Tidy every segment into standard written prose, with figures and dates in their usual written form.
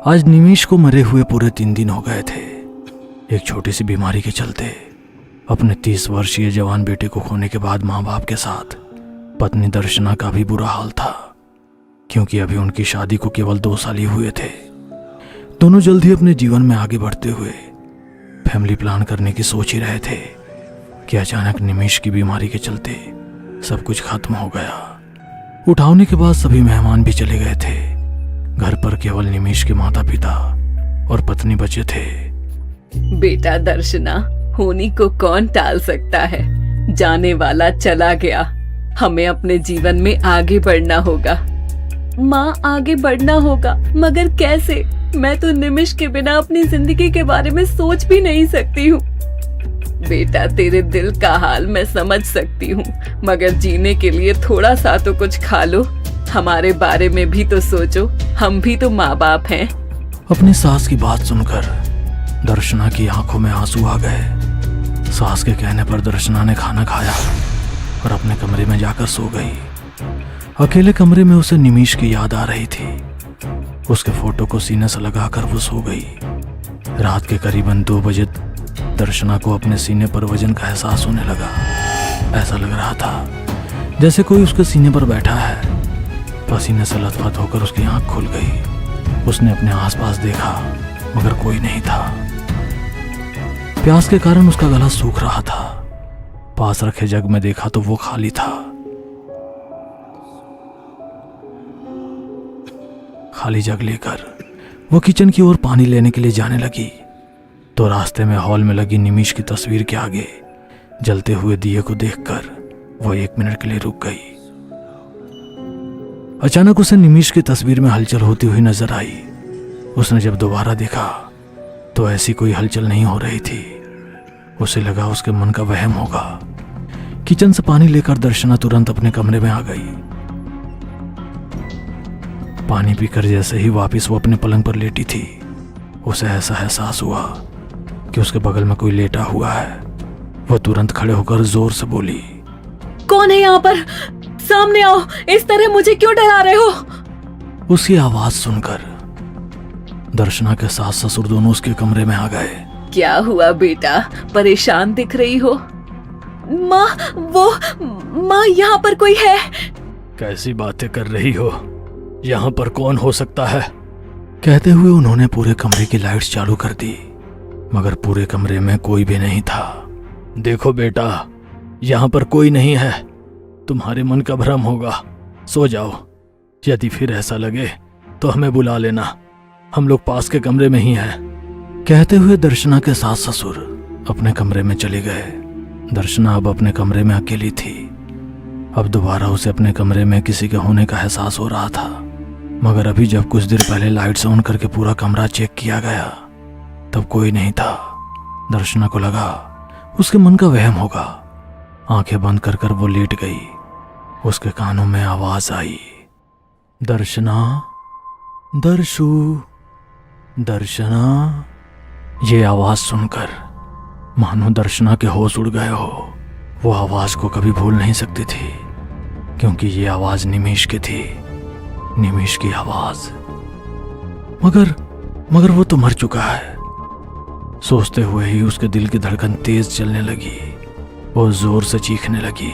आज निमिष को मरे हुए पूरे 3 दिन हो गए थे। एक छोटी सी बीमारी के चलते अपने 30 वर्षीय जवान बेटे को खोने के बाद माँ बाप के साथ पत्नी दर्शना का भी बुरा हाल था, क्योंकि अभी उनकी शादी को केवल 2 साल ही हुए थे। दोनों जल्द ही अपने जीवन में आगे बढ़ते हुए फैमिली प्लान करने की सोच ही रहे थे कि अचानक निमिष की बीमारी के चलते सब कुछ खत्म हो गया। उठाने के बाद सभी मेहमान भी चले गए थे। घर पर केवल निमिष के माता पिता और पत्नी बचे थे। बेटा दर्शना, होनी को कौन टाल सकता है। जाने वाला चला गया, हमें अपने जीवन में आगे बढ़ना होगा। माँ, आगे बढ़ना होगा, मगर कैसे? मैं तो निमिष के बिना अपनी जिंदगी के बारे में सोच भी नहीं सकती हूँ। बेटा, तेरे दिल का हाल मैं समझ सकती हूँ, मगर जीने के लिए थोड़ा सा तो कुछ खा लो। हमारे बारे में भी तो सोचो, हम भी तो माँ बाप हैं। अपनी सास की बात सुनकर दर्शना की आंखों में आंसू आ गए। सास के कहने पर दर्शना ने खाना खाया और अपने कमरे में जाकर सो गई। अकेले कमरे में उसे निमिष की याद आ रही थी। उसके फोटो को सीने से लगाकर वो सो गई। रात के करीबन 2 बजे दर्शना को अपने सीने पर वजन का एहसास होने लगा। ऐसा लग रहा था जैसे कोई उसके सीने पर बैठा है। पसीने से लथपथ होकर उसकी आंख खुल गई। उसने अपने आसपास देखा, मगर कोई नहीं था। प्यास के कारण उसका गला सूख रहा था। पास रखे जग में देखा तो वो खाली था। खाली जग लेकर वो किचन की ओर पानी लेने के लिए जाने लगी तो रास्ते में हॉल में लगी निमिष की तस्वीर के आगे जलते हुए दिए को देखकर वो 1 मिनट के लिए रुक गई। अचानक उसे निमिष की तस्वीर में हलचल होती हुई नजर आई। उसने जब दोबारा देखा तो ऐसी कोई हलचल नहीं हो रही थी। उसे लगा उसके मन का वहम होगा। किचन से पानी लेकर दर्शना तुरंत अपने कमरे में आ गई। पानी पीकर जैसे ही वापस वो अपने पलंग पर लेटी थी, उसे ऐसा एहसास हुआ कि उसके बगल में कोई लेटा हुआ है। वो तुरंत खड़े होकर जोर से बोली, कौन है यहाँ पर? सामने आओ, इस तरह मुझे क्यों डरा रहे हो? उसकी आवाज सुनकर दर्शना के सास ससुर दोनों उसके कमरे में आ गए। क्या हुआ बेटा, परेशान दिख रही हो? माँ, यहाँ पर कोई है? कैसी बातें कर रही हो? यहाँ पर कौन हो सकता है? कहते हुए उन्होंने पूरे कमरे की लाइट्स चालू कर दी, मगर पूरे कमरे में कोई भी नहीं था। देखो बेटा, यहाँ पर कोई नहीं है। तुम्हारे मन का भ्रम होगा। सो जाओ। यदि फिर ऐसा लगे तो हमें बुला लेना, हम लोग पास के कमरे में ही हैं। कहते हुए दर्शना के सास ससुर अपने कमरे में चले गए। दर्शना अब अपने कमरे में अकेली थी। अब दोबारा उसे अपने कमरे में किसी के होने का एहसास हो रहा था, मगर अभी जब कुछ देर पहले लाइट्स ऑन करके पूरा कमरा चेक किया गया तब कोई नहीं था। दर्शना को लगा उसके मन का वहम होगा। आंखें बंद कर कर वो लेट गई। उसके कानों में आवाज आई, दर्शना, दर्शु, दर्शना। ये आवाज सुनकर मानो दर्शना के होश उड़ गए हो। वो आवाज को कभी भूल नहीं सकती थी, क्योंकि ये आवाज निमिष की थी, निमिष की आवाज। मगर वो तो मर चुका है। सोचते हुए ही उसके दिल की धड़कन तेज चलने लगी। वो जोर से चीखने लगी,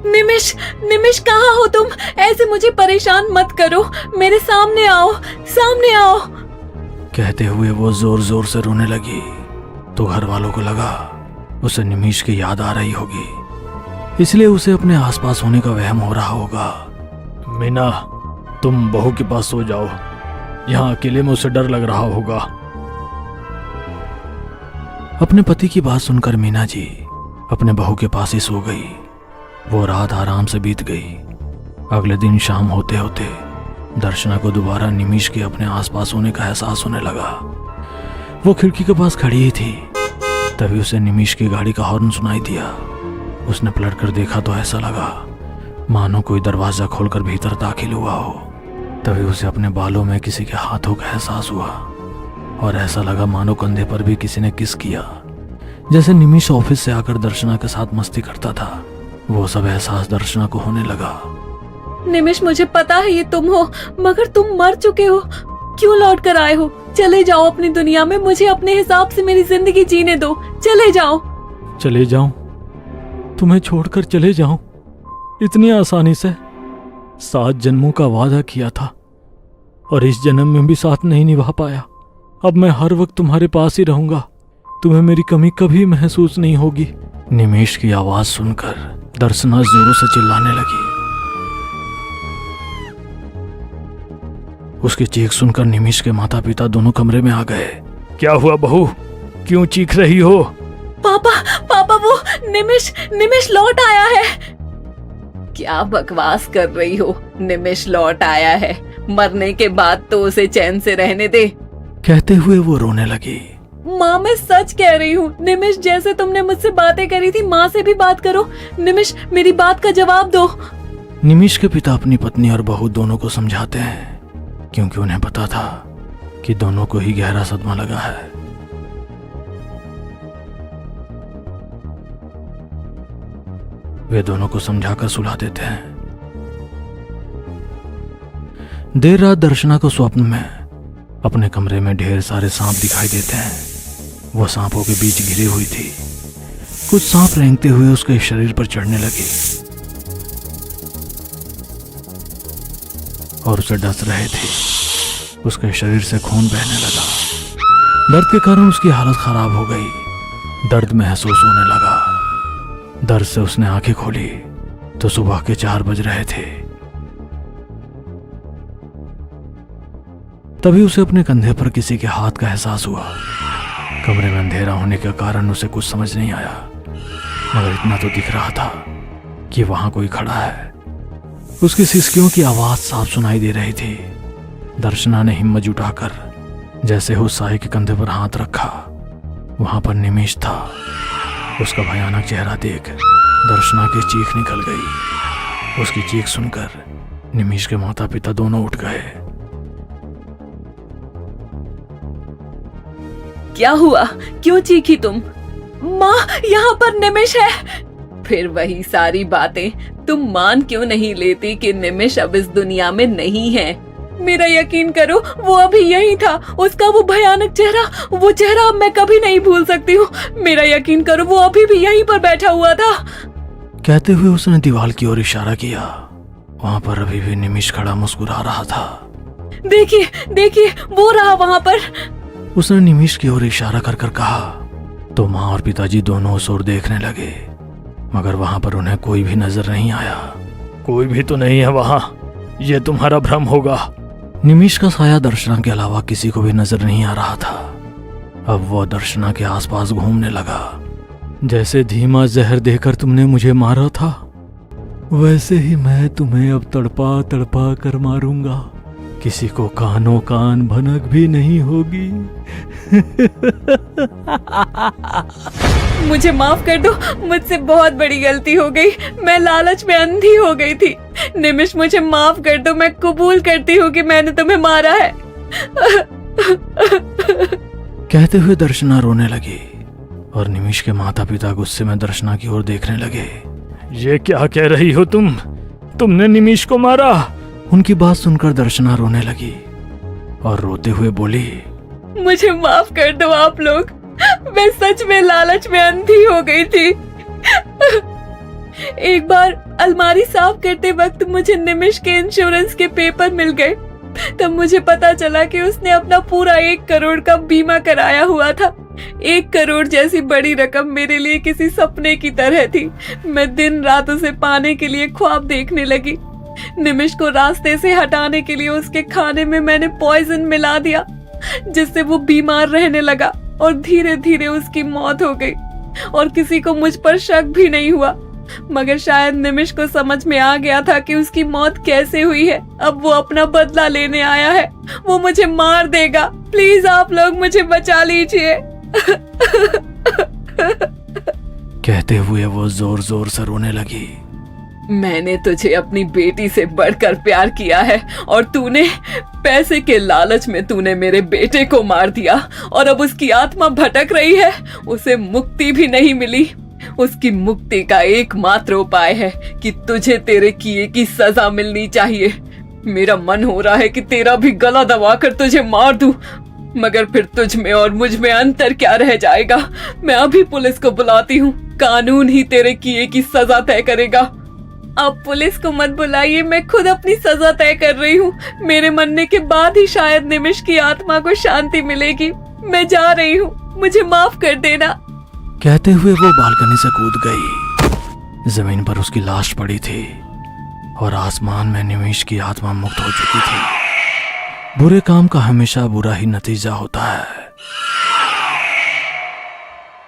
निमिष कहाँ हो तुम? ऐसे मुझे परेशान मत करो, मेरे सामने आओ, सामने आओ। कहते हुए वो जोर जोर से रोने लगी तो घर वालों को लगा उसे निमिष की याद आ रही होगी, इसलिए उसे अपने आसपास होने का वहम हो रहा होगा। मीना, तुम बहू के पास सो जाओ, यहाँ अकेले में उसे डर लग रहा होगा। अपने पति की बात सुनकर मीना जी अपने बहू के पास ही सो गई। वो रात आराम से बीत गई। अगले दिन शाम होते होते दर्शना को दोबारा निमिष के अपने आसपास होने का एहसास होने लगा। वो खिड़की के पास खड़ी ही थी, तभी उसे निमिष की गाड़ी का हॉर्न सुनाई दिया। उसने पलट कर देखा तो ऐसा लगा मानो कोई दरवाजा खोलकर भीतर दाखिल हुआ हो। तभी उसे अपने बालों में किसी के हाथों का एहसास हुआ और ऐसा लगा मानो कंधे पर भी किसी ने किस किया। जैसे निमिष ऑफिस से आकर दर्शना के साथ मस्ती करता था, वो सब एहसास दर्शना को होने लगा। निमिष, मुझे पता है ये तुम हो, मगर तुम मर चुके हो। क्यों लौट कर आए हो? चले जाओ अपनी दुनिया में, मुझे अपने हिसाब से मेरी जिंदगी जीने दो, चले जाओ। चले जाऊं? तुम्हें छोड़कर चले जाऊं इतनी आसानी से? 7 जन्मों का वादा किया था और इस जन्म में भी साथ नहीं निभा पाया। अब मैं हर वक्त तुम्हारे पास ही रहूंगा, तुम्हें मेरी कमी कभी महसूस नहीं होगी। निमेश की आवाज सुनकर दर्शना जोरों से चिल्लाने लगी। उसकी चीख सुनकर निमेश के माता पिता दोनों कमरे में आ गए। क्या हुआ बहू, क्यों चीख रही हो? पापा पापा, वो निमेश लौट आया है। क्या बकवास कर रही हो? निमेश लौट आया है? मरने के बाद तो उसे चैन से रहने दे। कहते हुए वो रोने लगी। माँ, मैं सच कह रही हूँ। निमेश, जैसे तुमने मुझसे बातें करी थी, माँ से भी बात करो। निमेश, मेरी बात का जवाब दो। निमेश के पिता अपनी पत्नी और बहू दोनों को समझाते हैं, क्योंकि उन्हें पता था कि दोनों को ही गहरा सदमा लगा है। वे दोनों को समझाकर सुला देते हैं। देर रात दर्शना को स्वप्न में अपने कमरे में ढेर सारे सांप दिखाई देते हैं। वो सांपों के बीच घिरी हुई थी। कुछ सांप रेंगते हुए उसके शरीर पर चढ़ने लगे और उसे डस रहे थे। उसके शरीर से खून बहने लगा। दर्द के कारण उसकी हालत खराब हो गई। दर्द महसूस होने लगा। दर्द से उसने आंखें खोली तो सुबह के 4 बज रहे थे। तभी उसे अपने कंधे पर किसी के हाथ का एहसास हुआ। कमरे में अंधेरा होने के कारण उसे कुछ समझ नहीं आया, मगर इतना तो दिख रहा था कि वहां कोई खड़ा है। उसकी सिसकियों की आवाज साफ सुनाई दे रही थी। दर्शना ने हिम्मत जुटाकर जैसे हो साई के कंधे पर हाथ रखा। वहां पर निमेश था। उसका भयानक चेहरा देख दर्शना की चीख निकल गई। उसकी चीख सुनकर निमेश के माता पिता दोनों उठ गए। क्या हुआ? क्यों चीखी तुम? माँ, यहाँ पर निमेश है। फिर वही सारी बातें। तुम मान क्यों नहीं लेती कि निमेश अब इस दुनिया में नहीं है? मेरा यकीन करो, वो अभी यही था। उसका वो भयानक चेहरा, वो चेहरा अब मैं कभी नहीं भूल सकती हूँ। मेरा यकीन करो, वो अभी भी यहीं पर बैठा हुआ था। कहते हुए उसने दीवार की ओर इशारा किया। वहां पर अभी भी निमेश खड़ा मुस्कुरा रहा था। देखिए देखिए, वो रहा वहाँ पर। उसने निमेश की ओर इशारा कर कर कहा तो माँ और पिताजी दोनों उस ओर देखने लगे, मगर वहां पर उन्हें कोई भी नजर नहीं आया। कोई भी तो नहीं है वहां, यह तुम्हारा भ्रम होगा। निमेश का साया दर्शना के अलावा किसी को भी नजर नहीं आ रहा था। अब वो दर्शना के आसपास घूमने लगा। जैसे धीमा जहर देकर तुमने मुझे मारा था, वैसे ही मैं तुम्हें अब तड़पा तड़पा कर मारूंगा। किसी को कानों कान भनक भी नहीं होगी। मुझे माफ कर दो, मुझसे बहुत बड़ी गलती हो गई। मैं लालच में अंधी हो गई थी। निमेश, मुझे माफ कर दो। मैं कबूल करती हूँ कि मैंने तुम्हें मारा है। कहते हुए दर्शना रोने लगी और निमेश के माता पिता गुस्से में दर्शना की ओर देखने लगे। ये क्या कह रही हो तुम? तुमने निमेश को मारा? उनकी बात सुनकर दर्शना रोने लगी और रोते हुए बोली, मुझे माफ कर दो आप लोग। मैं सच में लालच में अंधी हो गई थी। एक बार अलमारी साफ करते वक्त मुझे निमेश के इंश्योरेंस के पेपर मिल गए। तब मुझे पता चला कि उसने अपना पूरा 1 करोड़ का बीमा कराया हुआ था। 1 करोड़ जैसी बड़ी रकम मेरे लिए किसी सपने की तरह थी। मैं दिन रात उसे पाने के लिए ख्वाब देखने लगी। निमेश को रास्ते से हटाने के लिए उसके खाने में मैंने पॉइजन मिला दिया, जिससे वो बीमार रहने लगा और धीरे धीरे उसकी मौत हो गई। और किसी को मुझ पर शक भी नहीं हुआ, मगर शायद निमेश को समझ में आ गया था कि उसकी मौत कैसे हुई है। अब वो अपना बदला लेने आया है। वो मुझे मार देगा। प्लीज आप लोग मुझे बचा लीजिए। कहते हुए वो जोर जोर से रोने लगी। मैंने तुझे अपनी बेटी से बढ़कर प्यार किया है और तूने पैसे के लालच में तूने मेरे बेटे को मार दिया और अब उसकी आत्मा भटक रही है। उसे मुक्ति भी नहीं मिली। उसकी मुक्ति का एकमात्र उपाय है कि तुझे तेरे किए की सजा मिलनी चाहिए। मेरा मन हो रहा है कि तेरा भी गला दबाकर तुझे मार दूं, मगर फिर तुझ में और मुझ में अंतर क्या रह जाएगा। मैं अभी पुलिस को बुलाती हूँ, कानून ही तेरे किए की सजा तय करेगा। अब पुलिस को मत बुलाइए, मैं खुद अपनी सजा तय कर रही हूँ। मेरे मरने के बाद ही शायद निमिष की आत्मा को शांति मिलेगी। मैं जा रही हूँ, मुझे माफ कर देना। कहते हुए वो बालकनी से कूद गई। जमीन पर उसकी लाश पड़ी थी और आसमान में निमिष की आत्मा मुक्त हो चुकी थी। बुरे काम का हमेशा बुरा ही नतीजा होता है।